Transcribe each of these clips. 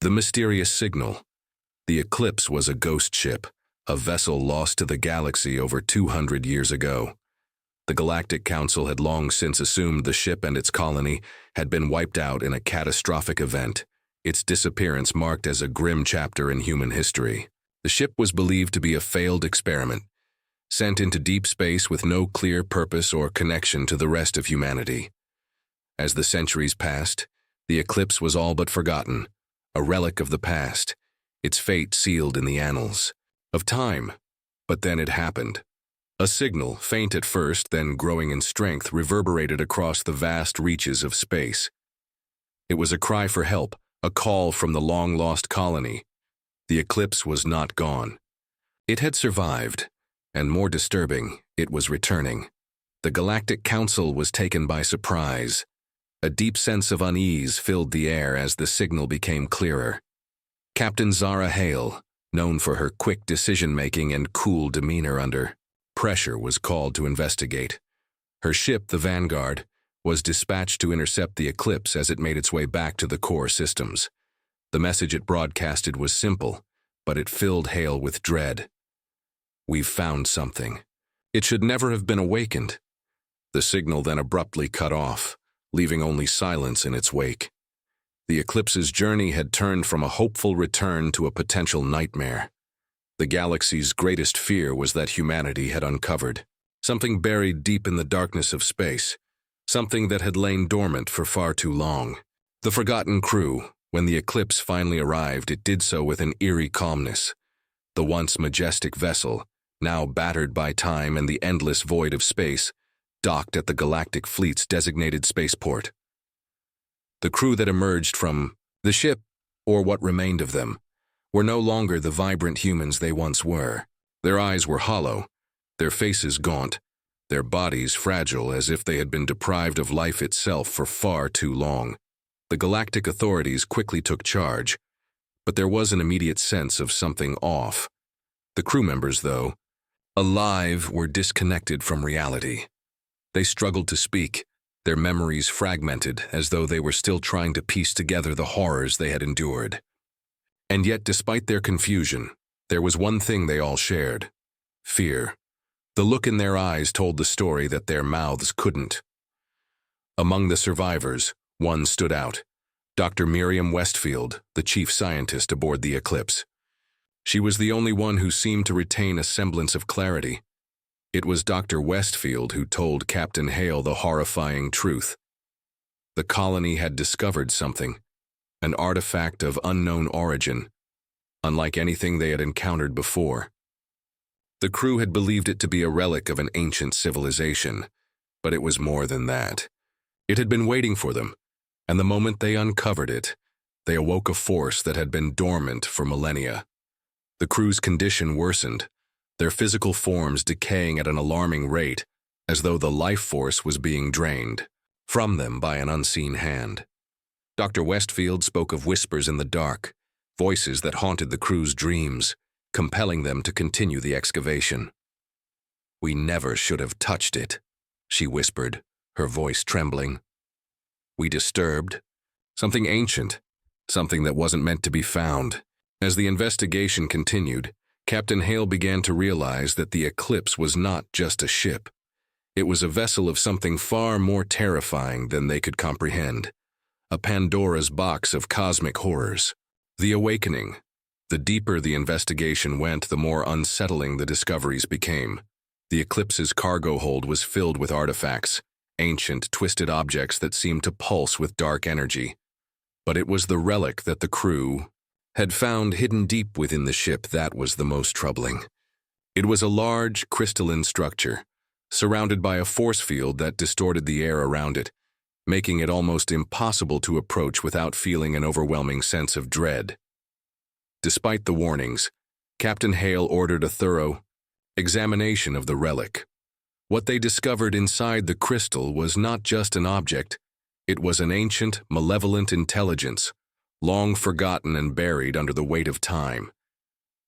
The mysterious signal. The Eclipse was a ghost ship, a vessel lost to the galaxy over 200 years ago. The Galactic Council had long since assumed the ship and its colony had been wiped out in a catastrophic event, its disappearance marked as a grim chapter in human history. The ship was believed to be a failed experiment, sent into deep space with no clear purpose or connection to the rest of humanity. As the centuries passed, the Eclipse was all but forgotten, a relic of the past, its fate sealed in the annals of time. But then it happened. A signal, faint at first, then growing in strength, reverberated across the vast reaches of space. It was a cry for help, a call from the long-lost colony. The Eclipse was not gone. It had survived, and more disturbing, it was returning. The Galactic Council was taken by surprise. A deep sense of unease filled the air as the signal became clearer. Captain Zara Hale, known for her quick decision-making and cool demeanor under pressure, was called to investigate. Her ship, the Vanguard, was dispatched to intercept the Eclipse as it made its way back to the core systems. The message it broadcasted was simple, but it filled Hale with dread. "We've found something. It should never have been awakened." The signal then abruptly cut off, leaving only silence in its wake. The Eclipse's journey had turned from a hopeful return to a potential nightmare. The galaxy's greatest fear was that humanity had uncovered something buried deep in the darkness of space, something that had lain dormant for far too long. The forgotten crew, when the Eclipse finally arrived, it did so with an eerie calmness. The once majestic vessel, now battered by time and the endless void of space, docked at the Galactic Fleet's designated spaceport. The crew that emerged from the ship, or what remained of them, were no longer the vibrant humans they once were. Their eyes were hollow, their faces gaunt, their bodies fragile as if they had been deprived of life itself for far too long. The galactic authorities quickly took charge, but there was an immediate sense of something off. The crew members, though, alive, were disconnected from reality. They struggled to speak, their memories fragmented as though they were still trying to piece together the horrors they had endured. And yet, despite their confusion, there was one thing they all shared: fear. The look in their eyes told the story that their mouths couldn't. Among the survivors, one stood out: Dr. Miriam Westfield, the chief scientist aboard the Eclipse. She was the only one who seemed to retain a semblance of clarity. It was Dr. Westfield who told Captain Hale the horrifying truth. The colony had discovered something, an artifact of unknown origin, unlike anything they had encountered before. The crew had believed it to be a relic of an ancient civilization, but it was more than that. It had been waiting for them, and the moment they uncovered it, they awoke a force that had been dormant for millennia. The crew's condition worsened, their physical forms decaying at an alarming rate, as though the life force was being drained from them by an unseen hand. Dr. Westfield spoke of whispers in the dark, voices that haunted the crew's dreams, compelling them to continue the excavation. "We never should have touched it," she whispered, her voice trembling. "We disturbed something ancient, something that wasn't meant to be found." As the investigation continued, Captain Hale began to realize that the Eclipse was not just a ship. It was a vessel of something far more terrifying than they could comprehend. A Pandora's box of cosmic horrors. The awakening. The deeper the investigation went, the more unsettling the discoveries became. The Eclipse's cargo hold was filled with artifacts, ancient, twisted objects that seemed to pulse with dark energy. But it was the relic that the crew had found hidden deep within the ship that was the most troubling. It was a large, crystalline structure, surrounded by a force field that distorted the air around it, making it almost impossible to approach without feeling an overwhelming sense of dread. Despite the warnings, Captain Hale ordered a thorough examination of the relic. What they discovered inside the crystal was not just an object, it was an ancient, malevolent intelligence, long forgotten and buried under the weight of time.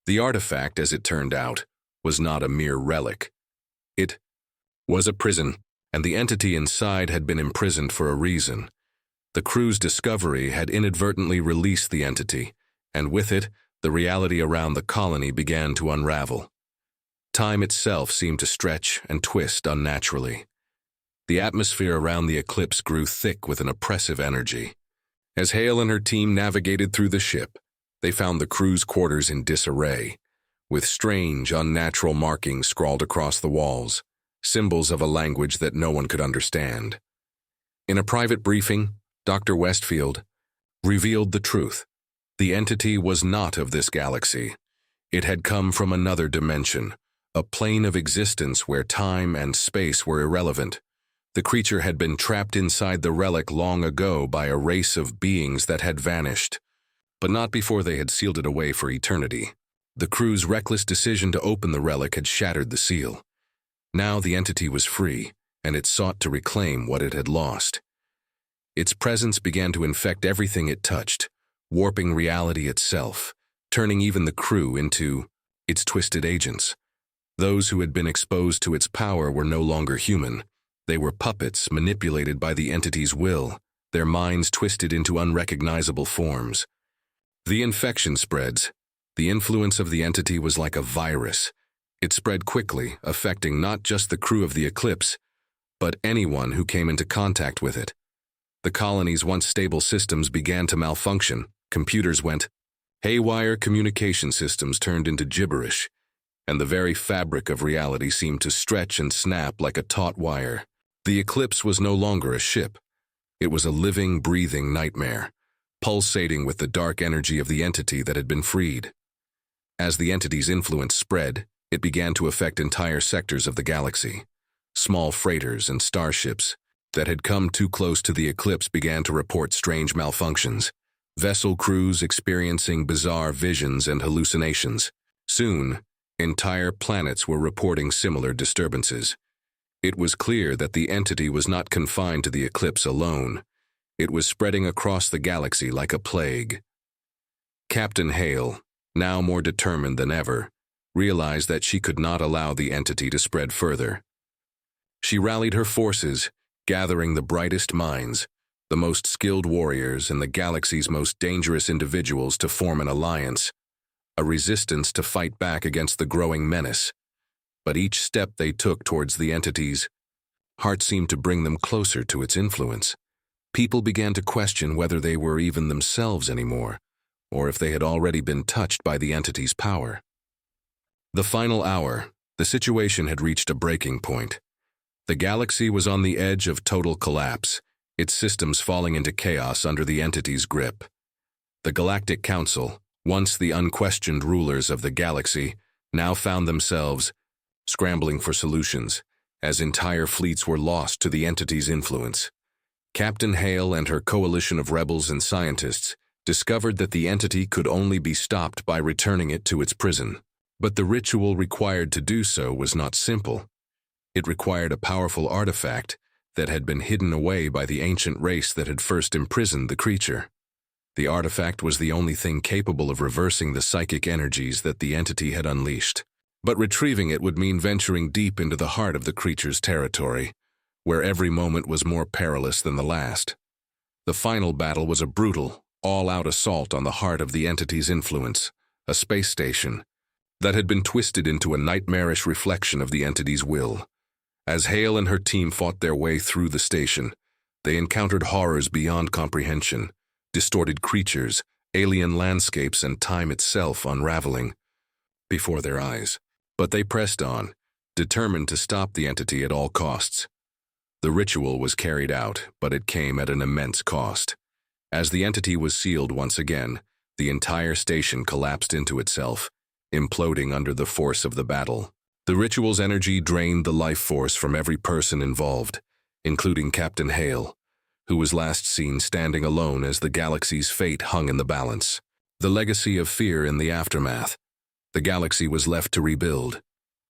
The artifact, as it turned out, was not a mere relic. It was a prison, and the entity inside had been imprisoned for a reason. The crew's discovery had inadvertently released the entity, and with it, the reality around the colony began to unravel. Time itself seemed to stretch and twist unnaturally. The atmosphere around the eclipse grew thick with an oppressive energy. As Hale and her team navigated through the ship, they found the crew's quarters in disarray, with strange, unnatural markings scrawled across the walls, symbols of a language that no one could understand. In a private briefing, Dr. Westfield revealed the truth. The entity was not of this galaxy. It had come from another dimension, a plane of existence where time and space were irrelevant. The creature had been trapped inside the relic long ago by a race of beings that had vanished, but not before they had sealed it away for eternity. The crew's reckless decision to open the relic had shattered the seal. Now the entity was free, and it sought to reclaim what it had lost. Its presence began to infect everything it touched, warping reality itself, turning even the crew into its twisted agents. Those who had been exposed to its power were no longer human. They were puppets manipulated by the entity's will, their minds twisted into unrecognizable forms. The infection spreads. The influence of the entity was like a virus. It spread quickly, affecting not just the crew of the Eclipse, but anyone who came into contact with it. The colony's once stable systems began to malfunction. Computers went haywire, communication systems turned into gibberish, and the very fabric of reality seemed to stretch and snap like a taut wire. The Eclipse was no longer a ship. It was a living, breathing nightmare, pulsating with the dark energy of the entity that had been freed. As the entity's influence spread, it began to affect entire sectors of the galaxy. Small freighters and starships that had come too close to the Eclipse began to report strange malfunctions, vessel crews experiencing bizarre visions and hallucinations. Soon, entire planets were reporting similar disturbances. It was clear that the entity was not confined to the Eclipse alone. It was spreading across the galaxy like a plague. Captain Hale, now more determined than ever, realized that she could not allow the entity to spread further. She rallied her forces, gathering the brightest minds, the most skilled warriors, and the galaxy's most dangerous individuals to form an alliance, a resistance to fight back against the growing menace. But each step they took towards the entity's heart seemed to bring them closer to its influence. People began to question whether they were even themselves anymore, or if they had already been touched by the entity's power. The final hour, the situation had reached a breaking point. The galaxy was on the edge of total collapse, its systems falling into chaos under the entity's grip. The Galactic Council, once the unquestioned rulers of the galaxy, now found themselves scrambling for solutions, as entire fleets were lost to the entity's influence. Captain Hale and her coalition of rebels and scientists discovered that the entity could only be stopped by returning it to its prison. But the ritual required to do so was not simple. It required a powerful artifact that had been hidden away by the ancient race that had first imprisoned the creature. The artifact was the only thing capable of reversing the psychic energies that the entity had unleashed. But retrieving it would mean venturing deep into the heart of the creature's territory, where every moment was more perilous than the last. The final battle was a brutal, all-out assault on the heart of the entity's influence, a space station that had been twisted into a nightmarish reflection of the entity's will. As Hale and her team fought their way through the station, they encountered horrors beyond comprehension, distorted creatures, alien landscapes, and time itself unraveling before their eyes. But they pressed on, determined to stop the entity at all costs. The ritual was carried out, but it came at an immense cost. As the entity was sealed once again, the entire station collapsed into itself, imploding under the force of the battle. The ritual's energy drained the life force from every person involved, including Captain Hale, who was last seen standing alone as the galaxy's fate hung in the balance. The legacy of fear in the aftermath. The galaxy was left to rebuild.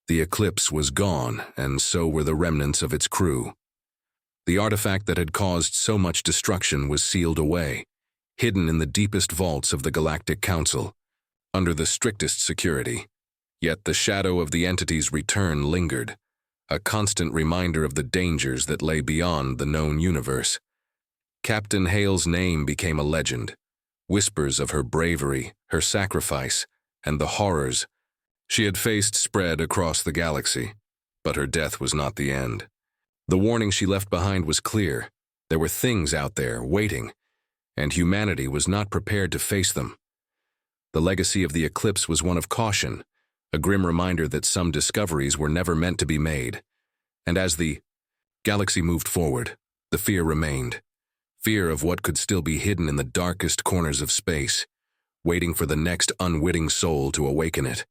The Eclipse was gone, and so were the remnants of its crew. The artifact that had caused so much destruction was sealed away, hidden in the deepest vaults of the Galactic Council, under the strictest security. Yet the shadow of the entity's return lingered, a constant reminder of the dangers that lay beyond the known universe. Captain Hale's name became a legend, whispers of her bravery, her sacrifice, and the horrors she had faced spread across the galaxy. But her death was not the end. The warning she left behind was clear. There were things out there waiting, and humanity was not prepared to face them. The legacy of the eclipse was one of caution, a grim reminder that some discoveries were never meant to be made. And as the galaxy moved forward, the fear remained. Fear of what could still be hidden in the darkest corners of space, waiting for the next unwitting soul to awaken it.